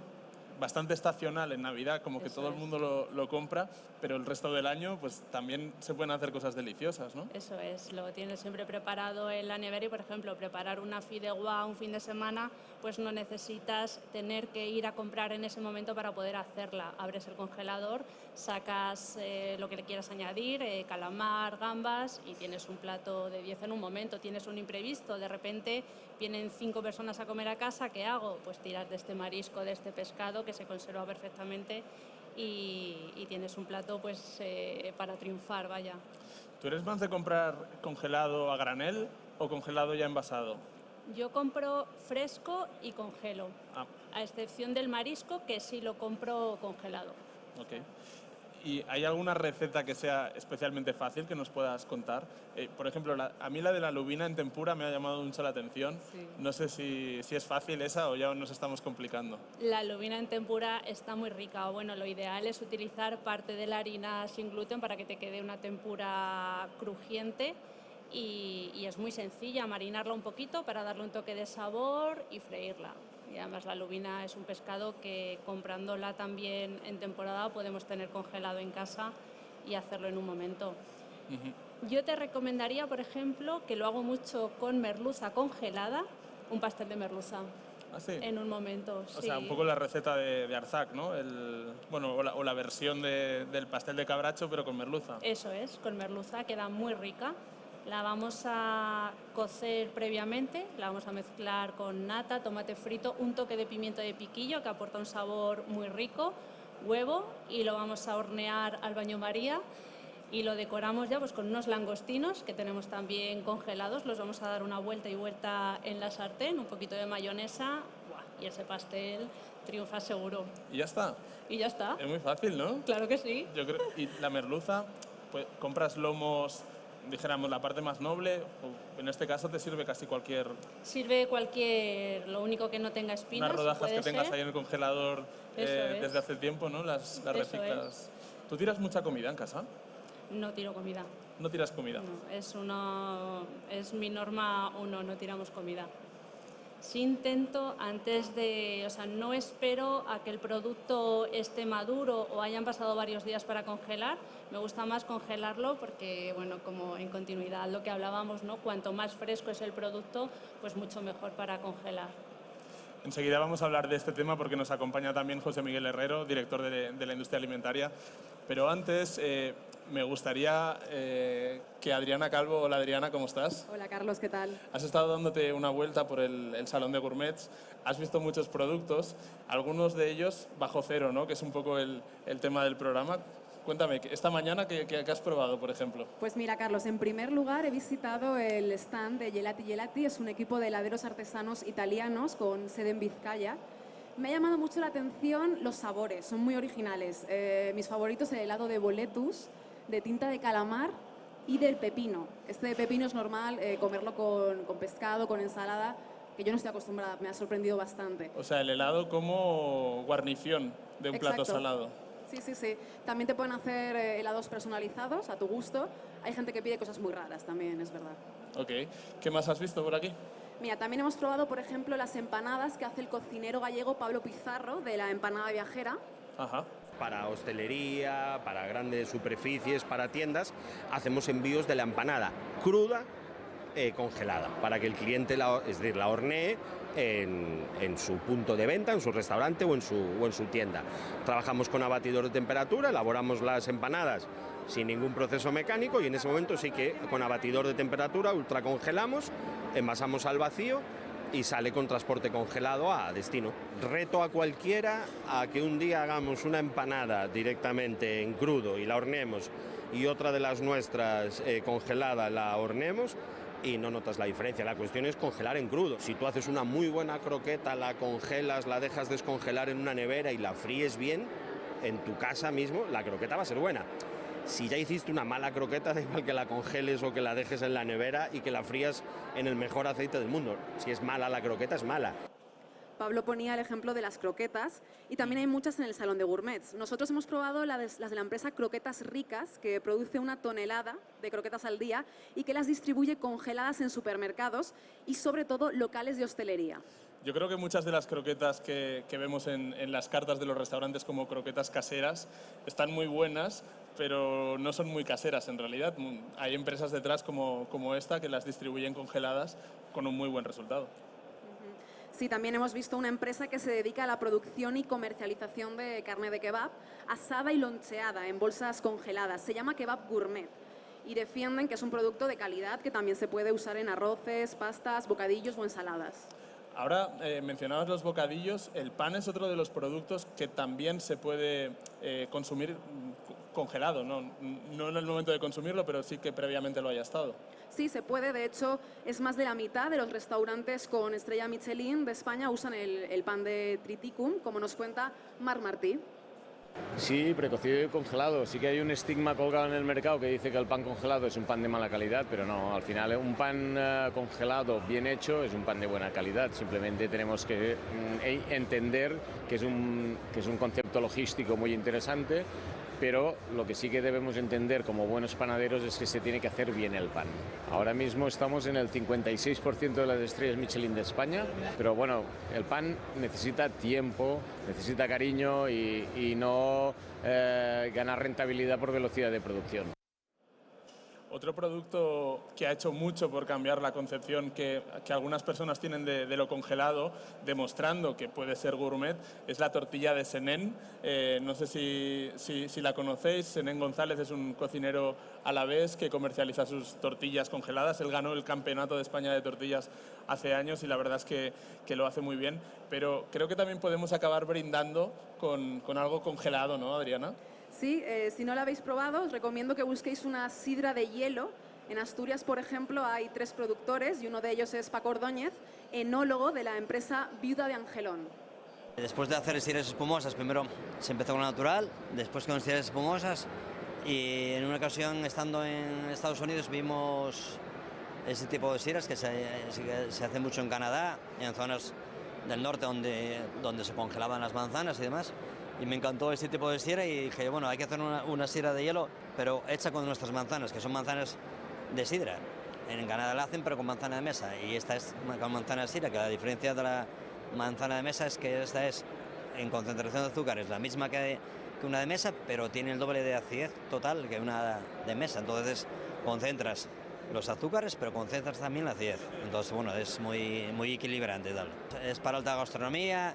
bastante estacional en Navidad, como que todo el mundo lo compra, pero el resto del año pues también se pueden hacer cosas deliciosas, ¿no? Eso es, lo tienes siempre preparado en la nevera y, por ejemplo, preparar una fideuá un fin de semana, pues no necesitas tener que ir a comprar en ese momento para poder hacerla. Abres el congelador, sacas lo que le quieras añadir, calamar, gambas, y tienes un plato de 10 en un momento. Tienes un imprevisto, de repente vienen 5 personas a comer a casa, ¿qué hago? Pues tiras de este marisco, de este pescado que se conserva perfectamente y tienes un plato pues para triunfar, vaya. ¿Tú eres más de comprar congelado a granel o congelado ya envasado? Yo compro fresco y congelo, a excepción del marisco, que sí lo compro congelado. Ok. ¿Y hay alguna receta que sea especialmente fácil que nos puedas contar? Por ejemplo, a mí la de la lubina en tempura me ha llamado mucho la atención. Sí. No sé si es fácil esa o ya nos estamos complicando. La lubina en tempura está muy rica. Bueno, lo ideal es utilizar parte de la harina sin gluten para que te quede una tempura crujiente y es muy sencilla, marinarla un poquito para darle un toque de sabor y freírla. Y además la lubina es un pescado que comprándola también en temporada podemos tener congelado en casa y hacerlo en un momento. Yo te recomendaría, por ejemplo, que lo hago mucho con merluza congelada, un pastel de merluza. ¿Ah, sí? En un momento, O sea, un poco la receta de Arzac, ¿no? O la versión del pastel de cabracho, pero con merluza. Eso es, con merluza, queda muy rica. La vamos a cocer previamente, la vamos a mezclar con nata, tomate frito, un toque de pimiento de piquillo que aporta un sabor muy rico, huevo, y lo vamos a hornear al baño María y lo decoramos ya pues con unos langostinos que tenemos también congelados, los vamos a dar una vuelta y vuelta en la sartén, un poquito de mayonesa, ¡buah! Y ese pastel triunfa seguro. ¿Y ya está? Y ya está. Es muy fácil, ¿no? Claro que sí. Yo creo, y la merluza, pues compras lomos, dijéramos, la parte más noble, o en este caso te sirve casi cualquier... Sirve cualquier, lo único que no tenga espinas. Unas rodajas que tengas ahí en el congelador desde hace tiempo, ¿no? Las reciclas. ¿Tú tiras mucha comida en casa? No tiro comida. ¿No tiras comida? No, es mi norma 1, no tiramos comida. Sí intento no espero a que el producto esté maduro o hayan pasado varios días para congelar. Me gusta más congelarlo porque, bueno, como en continuidad lo que hablábamos, ¿no? Cuanto más fresco es el producto, pues mucho mejor para congelar. Enseguida vamos a hablar de este tema porque nos acompaña también José Miguel Herrero, director de la industria alimentaria. Pero antes me gustaría que Adriana Calvo... Hola Adriana, ¿cómo estás? Hola Carlos, ¿qué tal? Has estado dándote una vuelta por el Salón de Gourmets, has visto muchos productos, algunos de ellos bajo cero, ¿no? Que es un poco el tema del programa. Cuéntame, esta mañana, ¿qué has probado, por ejemplo? Pues mira, Carlos, en primer lugar he visitado el stand de Gelati Gelati. Es un equipo de heladeros artesanos italianos con sede en Vizcaya. Me ha llamado mucho la atención los sabores, son muy originales. Mis favoritos, el helado de boletus, de tinta de calamar y del pepino. Este de pepino es normal comerlo con pescado, con ensalada, que yo no estoy acostumbrada, me ha sorprendido bastante. O sea, el helado como guarnición de un plato salado. Sí. También te pueden hacer helados personalizados a tu gusto. Hay gente que pide cosas muy raras también, es verdad. Ok. ¿Qué más has visto por aquí? Mira, también hemos probado, por ejemplo, las empanadas que hace el cocinero gallego Pablo Pizarro, de la empanada viajera. Ajá. Para hostelería, para grandes superficies, para tiendas, hacemos envíos de la empanada cruda, congelada, para que el cliente la hornee en su punto de venta, en su restaurante o en su tienda. Trabajamos con abatidor de temperatura, elaboramos las empanadas sin ningún proceso mecánico y en ese momento sí que con abatidor de temperatura ultracongelamos, envasamos al vacío y sale con transporte congelado a destino. Reto a cualquiera a que un día hagamos una empanada directamente en crudo y la horneemos y otra de las nuestras congelada la horneemos y no notas la diferencia. La cuestión es congelar en crudo. Si tú haces una muy buena croqueta, la congelas, la dejas descongelar en una nevera y la fríes bien, en tu casa mismo, la croqueta va a ser buena. Si ya hiciste una mala croqueta, da igual que la congeles o que la dejes en la nevera y que la frías en el mejor aceite del mundo. Si es mala la croqueta, es mala. Pablo ponía el ejemplo de las croquetas y también hay muchas en el Salón de Gourmets. Nosotros hemos probado las de la empresa Croquetas Ricas, que produce 1 tonelada de croquetas al día y que las distribuye congeladas en supermercados y sobre todo locales de hostelería. Yo creo que muchas de las croquetas que vemos en las cartas de los restaurantes como croquetas caseras están muy buenas, pero no son muy caseras en realidad. Hay empresas detrás como esta que las distribuyen congeladas con un muy buen resultado. Sí, también hemos visto una empresa que se dedica a la producción y comercialización de carne de kebab asada y loncheada en bolsas congeladas. Se llama Kebab Gourmet y defienden que es un producto de calidad que también se puede usar en arroces, pastas, bocadillos o ensaladas. Ahora, mencionabas los bocadillos, el pan es otro de los productos que también se puede consumir congelado, ¿no? No en el momento de consumirlo, pero sí que previamente lo haya estado. Sí, se puede. De hecho, es más de la mitad de los restaurantes con estrella Michelin de España usan el pan de Triticum, como nos cuenta Marc Martí. Sí, precocido y congelado. Sí que hay un estigma colgado en el mercado que dice que el pan congelado es un pan de mala calidad, pero no, al final un pan congelado bien hecho es un pan de buena calidad. Simplemente tenemos que entender que es un concepto logístico muy interesante, pero lo que sí que debemos entender como buenos panaderos es que se tiene que hacer bien el pan. Ahora mismo estamos en el 56% de las estrellas Michelin de España, pero bueno, el pan necesita tiempo, necesita cariño y no ganar rentabilidad por velocidad de producción. Otro producto que ha hecho mucho por cambiar la concepción que algunas personas tienen de lo congelado, demostrando que puede ser gourmet, es la tortilla de Senén. No sé si la conocéis. Senén González es un cocinero alavés que comercializa sus tortillas congeladas. Él ganó el Campeonato de España de Tortillas hace años y la verdad es que lo hace muy bien. Pero creo que también podemos acabar brindando con algo congelado, ¿no, Adriana? Sí, si no la habéis probado, os recomiendo que busquéis una sidra de hielo. En Asturias, por ejemplo, hay 3 productores y uno de ellos es Paco Ordóñez, enólogo de la empresa Viuda de Angelón. Después de hacer sidras espumosas, primero se empezó con la natural, después con sidras espumosas y en una ocasión, estando en Estados Unidos, vimos ese tipo de sidras que se hace mucho en Canadá, en zonas del norte donde se congelaban las manzanas y demás. Y me encantó este tipo de sidra y dije, bueno, hay que hacer una sidra de hielo, pero hecha con nuestras manzanas, que son manzanas de sidra. En Canadá la hacen, pero con manzana de mesa, y esta es con manzana de sidra, que la diferencia de la manzana de mesa es que esta es, en concentración de azúcar, es la misma que una de mesa, pero tiene el doble de acidez total que una de mesa. Entonces concentras los azúcares, pero concentras también la acidez. Entonces, bueno, es muy equilibrante tal. Es para alta gastronomía,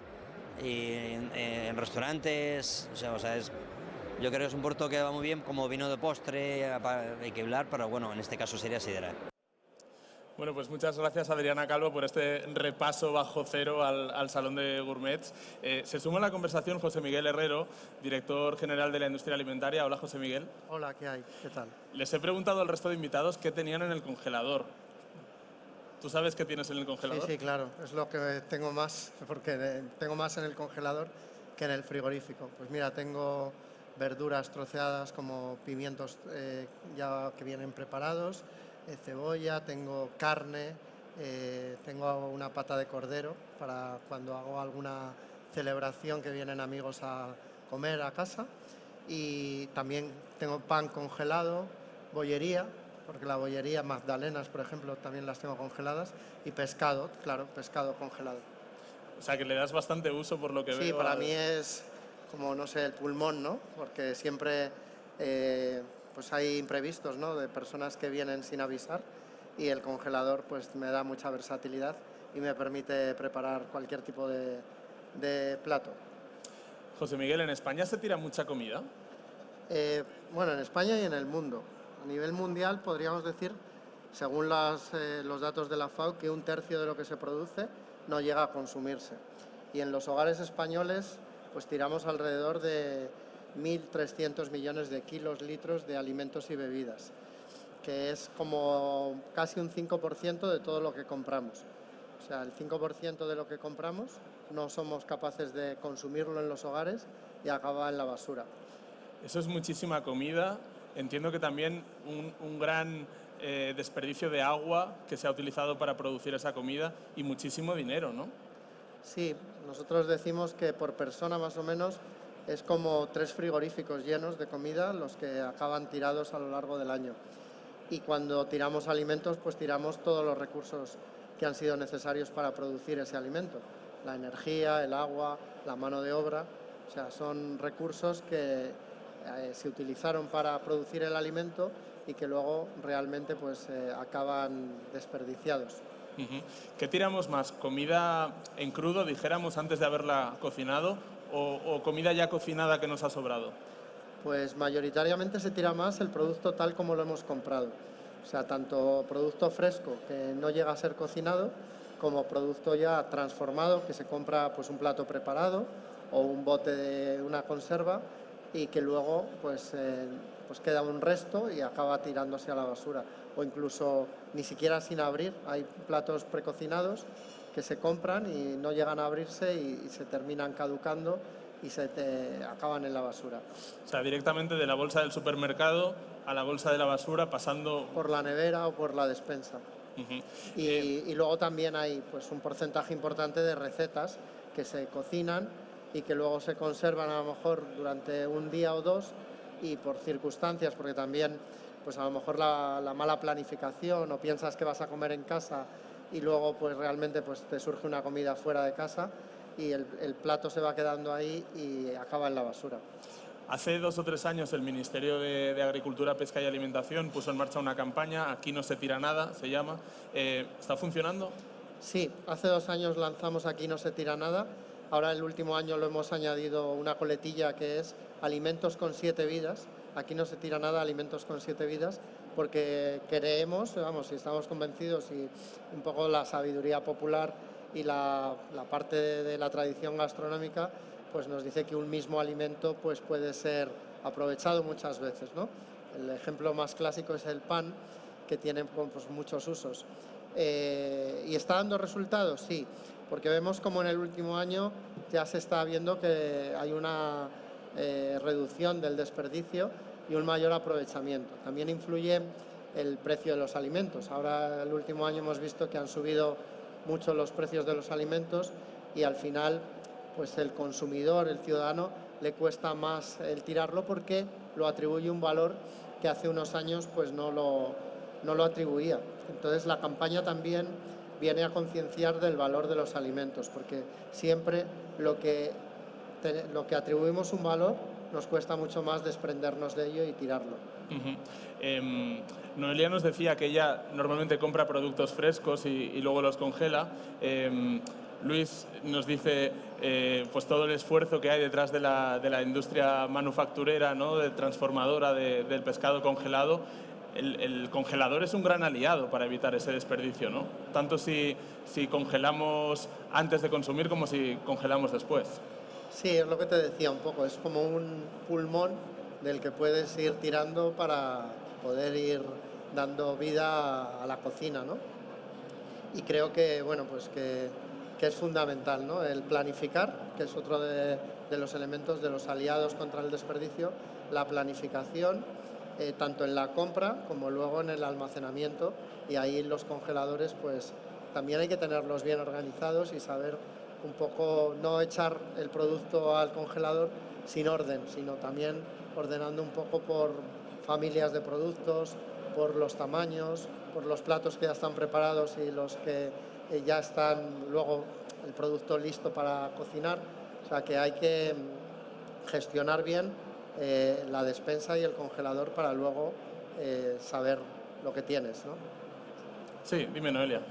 y en restaurantes, yo creo que es un producto que va muy bien como vino de postre, para equilibrar, pero bueno, en este caso sería sidra. Bueno, pues muchas gracias, Adriana Calvo, por este repaso bajo cero al Salón de Gourmets. Se suma a la conversación José Miguel Herrero, director general de la industria alimentaria. Hola, José Miguel. Hola, ¿qué hay? ¿Qué tal? Les he preguntado al resto de invitados qué tenían en el congelador. ¿Tú sabes qué tienes en el congelador? Sí, claro, es lo que tengo más, porque tengo más en el congelador que en el frigorífico. Pues mira, tengo verduras troceadas como pimientos ya que vienen preparados, cebolla, tengo carne, tengo una pata de cordero para cuando hago alguna celebración que vienen amigos a comer a casa, y también tengo pan congelado, bollería, porque la bollería, magdalenas, por ejemplo, también las tengo congeladas, y pescado, claro, pescado congelado. O sea, que le das bastante uso por lo que veo. Sí, para mí es como, no sé, el pulmón, ¿no? Porque siempre pues hay imprevistos, ¿no? De personas que vienen sin avisar, y el congelador pues me da mucha versatilidad y me permite preparar cualquier tipo de plato. José Miguel, ¿en España se tira mucha comida? Bueno, en España y en el mundo. A nivel mundial podríamos decir, según los datos de la FAO, que 1/3 de lo que se produce no llega a consumirse. Y en los hogares españoles pues tiramos alrededor de 1.300 millones de litros de alimentos y bebidas, que es como casi un 5% de todo lo que compramos. O sea, el 5% de lo que compramos no somos capaces de consumirlo en los hogares y acaba en la basura. Eso es muchísima comida. Entiendo que también un gran desperdicio de agua que se ha utilizado para producir esa comida y muchísimo dinero, ¿no? Sí, nosotros decimos que por persona más o menos es como 3 frigoríficos llenos de comida los que acaban tirados a lo largo del año. Y cuando tiramos alimentos, pues tiramos todos los recursos que han sido necesarios para producir ese alimento. La energía, el agua, la mano de obra, o sea, son recursos que se utilizaron para producir el alimento y que luego realmente pues, acaban desperdiciados. ¿Qué tiramos más? ¿Comida en crudo, dijéramos, antes de haberla cocinado, o comida ya cocinada que nos ha sobrado? Pues mayoritariamente se tira más el producto tal como lo hemos comprado. O sea, tanto producto fresco que no llega a ser cocinado, como producto ya transformado que se compra pues un plato preparado o un bote de una conserva y que luego pues queda un resto y acaba tirándose a la basura. O incluso ni siquiera sin abrir. Hay platos precocinados que se compran y no llegan a abrirse y se terminan caducando y acaban en la basura. O sea, directamente de la bolsa del supermercado a la bolsa de la basura, pasando por la nevera o por la despensa. Y luego también hay pues un porcentaje importante de recetas que se cocinan y que luego se conservan a lo mejor durante un día o dos y por circunstancias, porque también pues a lo mejor la mala planificación o piensas que vas a comer en casa y luego pues realmente pues te surge una comida fuera de casa y el plato se va quedando ahí y acaba en la basura. Hace 2 o 3 años el Ministerio de Agricultura, Pesca y Alimentación puso en marcha una campaña, Aquí no se tira nada, se llama. ¿Está funcionando? Sí, hace 2 años lanzamos Aquí no se tira nada. Ahora el último año lo hemos añadido una coletilla que es Alimentos con 7 vidas. Aquí no se tira nada, Alimentos con 7 vidas, porque creemos, vamos, y estamos convencidos y un poco la sabiduría popular y la parte de la tradición gastronómica pues nos dice que un mismo alimento pues puede ser aprovechado muchas veces, ¿no? El ejemplo más clásico es el pan, que tiene pues, muchos usos. ¿Y está dando resultados? Sí, porque vemos como en el último año ya se está viendo que hay una reducción del desperdicio y un mayor aprovechamiento. También influye el precio de los alimentos. Ahora, el último año hemos visto que han subido mucho los precios de los alimentos y al final pues el consumidor, el ciudadano, le cuesta más el tirarlo porque lo atribuye un valor que hace unos años pues no lo atribuía. Entonces la campaña también viene a concienciar del valor de los alimentos, porque siempre lo que atribuimos un valor nos cuesta mucho más desprendernos de ello y tirarlo. Noelia nos decía que ella normalmente compra productos frescos y luego los congela. Luis nos dice pues todo el esfuerzo que hay detrás de la industria manufacturera, ¿no? Transformadora del pescado congelado. El congelador es un gran aliado para evitar ese desperdicio, ¿no? Tanto si congelamos antes de consumir como si congelamos después. Sí, es lo que te decía un poco, es como un pulmón del que puedes ir tirando para poder ir dando vida a la cocina, ¿no? Y creo que, bueno, pues que es fundamental, ¿no? El planificar, que es otro de los elementos de los aliados contra el desperdicio, la planificación, tanto en la compra como luego en el almacenamiento, y ahí los congeladores pues también hay que tenerlos bien organizados y saber un poco no echar el producto al congelador sin orden, sino también ordenando un poco por familias de productos, por los tamaños, por los platos que ya están preparados y los que ya están luego el producto listo para cocinar. O sea que hay que gestionar bien la despensa y el congelador para luego saber lo que tienes, ¿no? Sí, dime, Noelia.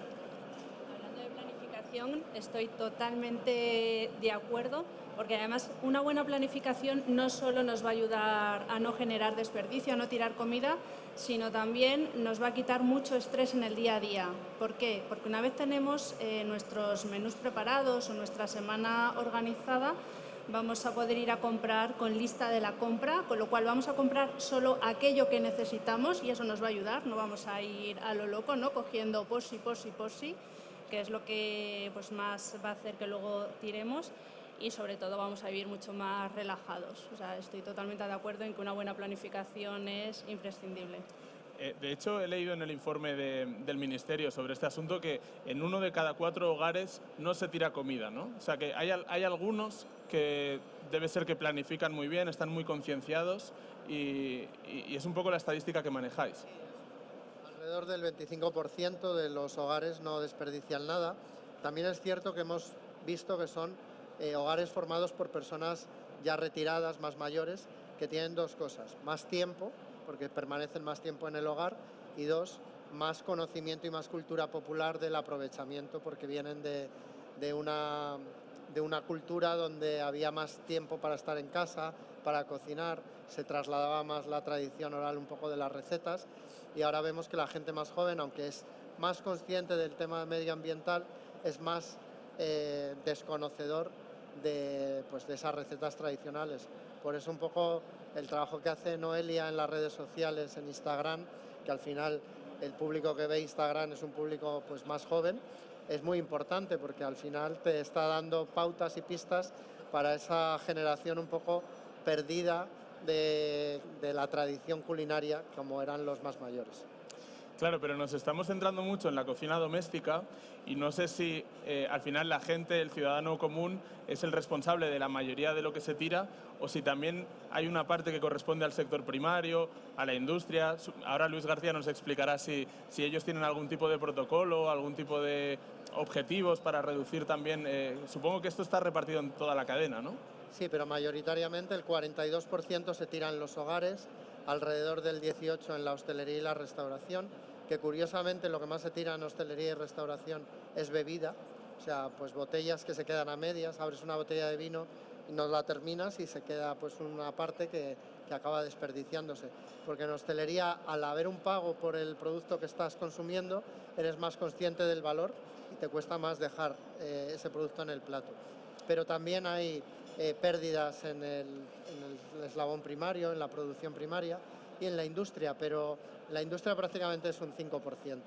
Hablando de planificación, estoy totalmente de acuerdo, porque además una buena planificación no solo nos va a ayudar a no generar desperdicio, a no tirar comida, sino también nos va a quitar mucho estrés en el día a día. ¿Por qué? Porque una vez tenemos nuestros menús preparados o nuestra semana organizada, vamos a poder ir a comprar con lista de la compra, con lo cual vamos a comprar solo aquello que necesitamos y eso nos va a ayudar, no vamos a ir a lo loco, ¿no? Cogiendo posi, que es lo que pues, más va a hacer que luego tiremos, y sobre todo vamos a vivir mucho más relajados. O sea, estoy totalmente de acuerdo en que una buena planificación es imprescindible. De hecho, he leído en el informe del Ministerio sobre este asunto que en 1 de cada 4 hogares no se tira comida, ¿no? O sea, que hay algunos que debe ser que planifican muy bien, están muy concienciados y es un poco la estadística que manejáis. Alrededor del 25% de los hogares no desperdician nada. También es cierto que hemos visto que son hogares formados por personas ya retiradas, más mayores, que tienen dos cosas: más tiempo, porque permanecen más tiempo en el hogar, y dos, más conocimiento y más cultura popular del aprovechamiento, porque vienen de una cultura donde había más tiempo para estar en casa, para cocinar, se trasladaba más la tradición oral un poco de las recetas, y ahora vemos que la gente más joven, aunque es más consciente del tema medioambiental, es más desconocedor de esas recetas tradicionales. Por eso un poco el trabajo que hace Noelia en las redes sociales, en Instagram, que al final el público que ve Instagram es un público pues más joven, es muy importante, porque al final te está dando pautas y pistas para esa generación un poco perdida de la tradición culinaria, como eran los más mayores. Claro, pero nos estamos centrando mucho en la cocina doméstica y no sé si al final la gente, el ciudadano común, es el responsable de la mayoría de lo que se tira, o si también hay una parte que corresponde al sector primario, a la industria. Ahora Luis García nos explicará si ellos tienen algún tipo de protocolo, algún tipo de objetivos para reducir también. Supongo que esto está repartido en toda la cadena, ¿no? Sí, pero mayoritariamente el 42% se tira en los hogares, alrededor del 18% en la hostelería y la restauración, que curiosamente lo que más se tira en hostelería y restauración es bebida, o sea, pues botellas que se quedan a medias, abres una botella de vino y no la terminas y se queda pues una parte que acaba desperdiciándose, porque en hostelería, al haber un pago por el producto que estás consumiendo, eres más consciente del valor y te cuesta más dejar ese producto en el plato. Pero también hay pérdidas en el eslabón primario, en la producción primaria y en la industria, pero la industria prácticamente es un 5%.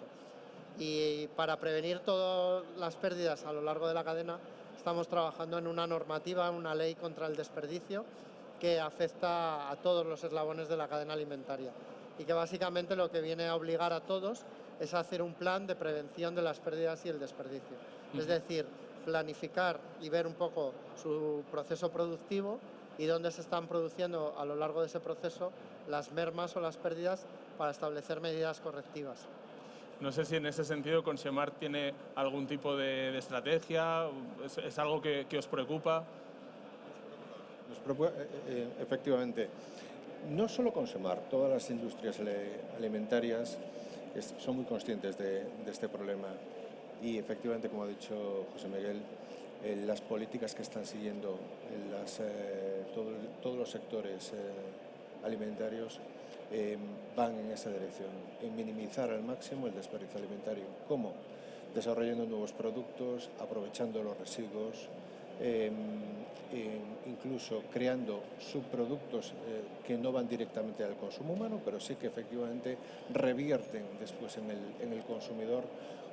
Y para prevenir todas las pérdidas a lo largo de la cadena, estamos trabajando en una normativa, una ley contra el desperdicio que afecta a todos los eslabones de la cadena alimentaria y que básicamente lo que viene a obligar a todos es a hacer un plan de prevención de las pérdidas y el desperdicio. Es decir, planificar y ver un poco su proceso productivo y dónde se están produciendo a lo largo de ese proceso las mermas o las pérdidas para establecer medidas correctivas. No sé si en ese sentido Consemar tiene algún tipo de estrategia, ¿es algo que os preocupa? Nos preocupa, efectivamente. No solo Consemar, todas las industrias alimentarias son muy conscientes de este problema. Y efectivamente, como ha dicho José Miguel, las políticas que están siguiendo todos los sectores alimentarios van en esa dirección, en minimizar al máximo el desperdicio alimentario. ¿Cómo? Desarrollando nuevos productos, aprovechando los residuos, incluso creando subproductos que no van directamente al consumo humano, pero sí que efectivamente revierten después en el consumidor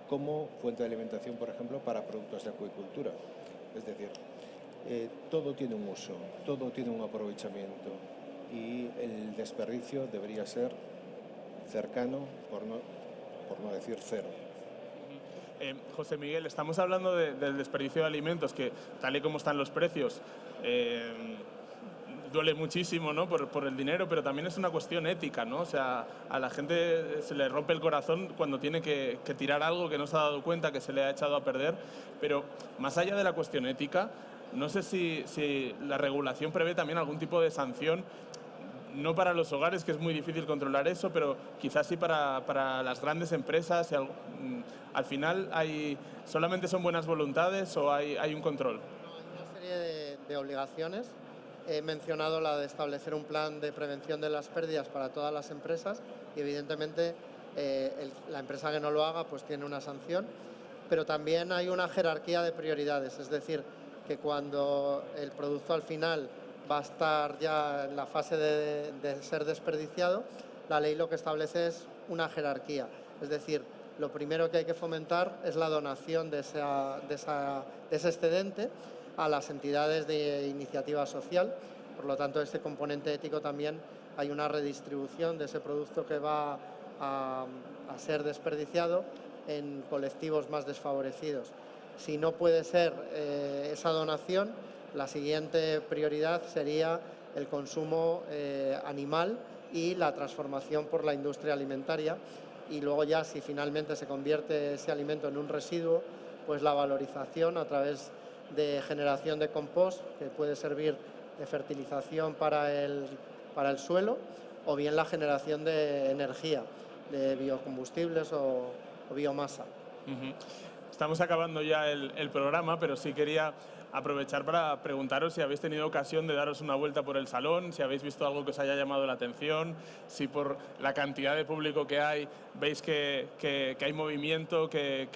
como fuente de alimentación, por ejemplo, para productos de acuicultura. Es decir, todo tiene un uso, todo tiene un aprovechamiento y el desperdicio debería ser cercano, por no decir cero. José Miguel, estamos hablando del desperdicio de alimentos, que tal y como están los precios, duele muchísimo, ¿no? por el dinero, pero también es una cuestión ética, ¿no? O sea, a la gente se le rompe el corazón cuando tiene que tirar algo que no se ha dado cuenta, que se le ha echado a perder. Pero más allá de la cuestión ética, no sé si la regulación prevé también algún tipo de sanción, no para los hogares, que es muy difícil controlar eso, pero quizás sí para las grandes empresas. Al final, ¿solamente son buenas voluntades o hay un control? Hay una serie de obligaciones. He mencionado la de establecer un plan de prevención de las pérdidas para todas las empresas y evidentemente la empresa que no lo haga pues tiene una sanción, pero también hay una jerarquía de prioridades, es decir, que cuando el producto al final va a estar ya en la fase de ser desperdiciado, la ley lo que establece es una jerarquía, es decir, lo primero que hay que fomentar es la donación de ese excedente a las entidades de iniciativa social. Por lo tanto, este componente ético también hay una redistribución de ese producto que va a ser desperdiciado en colectivos más desfavorecidos. Si no puede ser esa donación, la siguiente prioridad sería el consumo animal y la transformación por la industria alimentaria. Y luego ya, si finalmente se convierte ese alimento en un residuo, pues la valorización a través de generación de compost, que puede servir de fertilización para el suelo, o bien la generación de energía, de biocombustibles o biomasa. Estamos acabando ya el programa, pero sí quería aprovechar para preguntaros si habéis tenido ocasión de daros una vuelta por el salón, si habéis visto algo que os haya llamado la atención, si por la cantidad de público que hay veis que hay movimiento, que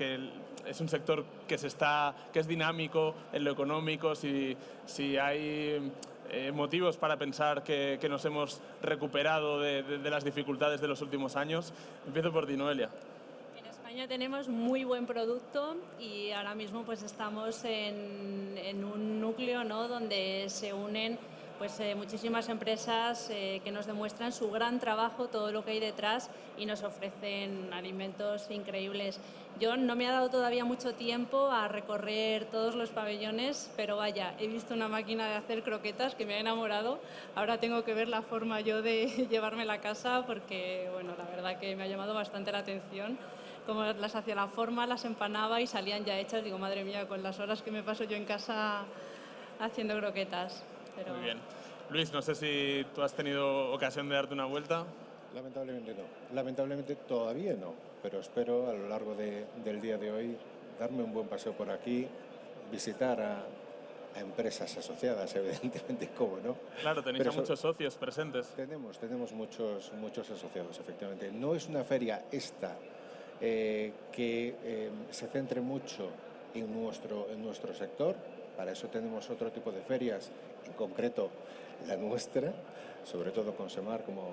es un sector que es dinámico en lo económico, si hay motivos para pensar que nos hemos recuperado de las dificultades de los últimos años. Empiezo por ti, Noelia. En España tenemos muy buen producto y ahora mismo pues estamos en un núcleo, ¿no?, donde se unen pues muchísimas empresas que nos demuestran su gran trabajo, todo lo que hay detrás, y nos ofrecen alimentos increíbles. Yo no me ha dado todavía mucho tiempo a recorrer todos los pabellones, pero vaya, he visto una máquina de hacer croquetas que me ha enamorado. Ahora tengo que ver la forma yo de llevármela a casa porque, bueno, la verdad que me ha llamado bastante la atención. Como las hacía la forma, las empanaba y salían ya hechas. Digo, madre mía, con las horas que me paso yo en casa haciendo croquetas. Pero... Muy bien. Luis, no sé si tú has tenido ocasión de darte una vuelta. Lamentablemente no. Lamentablemente todavía no, pero espero a lo largo del día de hoy darme un buen paseo por aquí, visitar a empresas asociadas, evidentemente, ¿cómo no? Claro, tenéis a muchos socios presentes. Tenemos muchos asociados, efectivamente. No es una feria esta que se centre mucho en nuestro sector. Para eso tenemos otro tipo de ferias, en concreto la nuestra, sobre todo Consemar como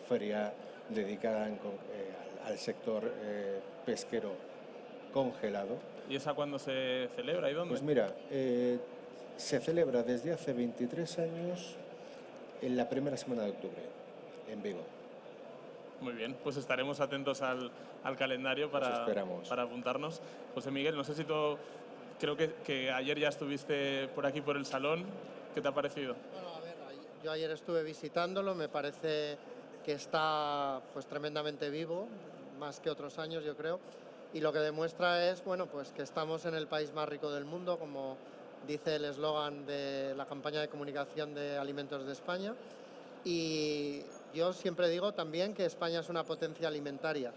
feria dedicada al sector pesquero congelado. ¿Y esa cuándo se celebra y dónde? Pues mira, se celebra desde hace 23 años en la primera semana de octubre, en Vigo. Muy bien, pues estaremos atentos al calendario para apuntarnos. José Miguel, no sé si tú... Creo que ayer ya estuviste por aquí, por el salón. ¿Qué te ha parecido? Bueno, a ver, yo ayer estuve visitándolo, me parece que está pues tremendamente vivo, más que otros años, yo creo. Y lo que demuestra es, bueno, pues que estamos en el país más rico del mundo, como dice el eslogan de la campaña de comunicación de Alimentos de España. Y yo siempre digo también que España es una potencia alimentaria.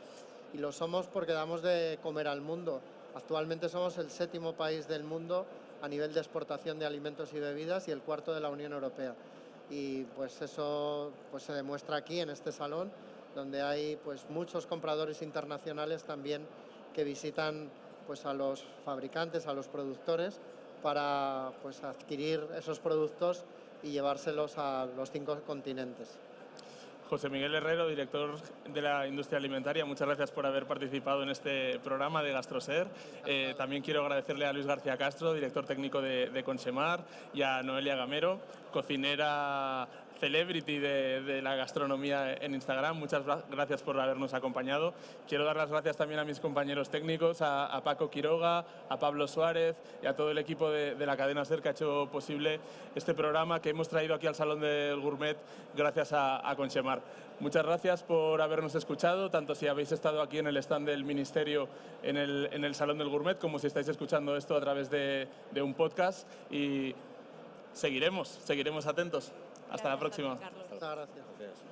Y lo somos porque damos de comer al mundo. Actualmente somos el 7º país del mundo a nivel de exportación de alimentos y bebidas y el 4º de la Unión Europea. Y pues eso pues se demuestra aquí en este salón, donde hay pues muchos compradores internacionales también que visitan pues a los fabricantes, a los productores, para pues adquirir esos productos y llevárselos a los 5 continentes. José Miguel Herrero, director de la industria alimentaria, muchas gracias por haber participado en este programa de GastroSer. También quiero agradecerle a Luis García Castro, director técnico de Consemar, y a Noelia Gamero, cocinera celebrity de la gastronomía en Instagram. Muchas gracias por habernos acompañado. Quiero dar las gracias también a mis compañeros técnicos, a Paco Quiroga, a Pablo Suárez y a todo el equipo de la cadena SER que ha hecho posible este programa que hemos traído aquí al Salón del Gourmet gracias a Consemar. Muchas gracias por habernos escuchado, tanto si habéis estado aquí en el stand del Ministerio en el Salón del Gourmet como si estáis escuchando esto a través de un podcast, y seguiremos atentos. Hasta la próxima. Muchas gracias.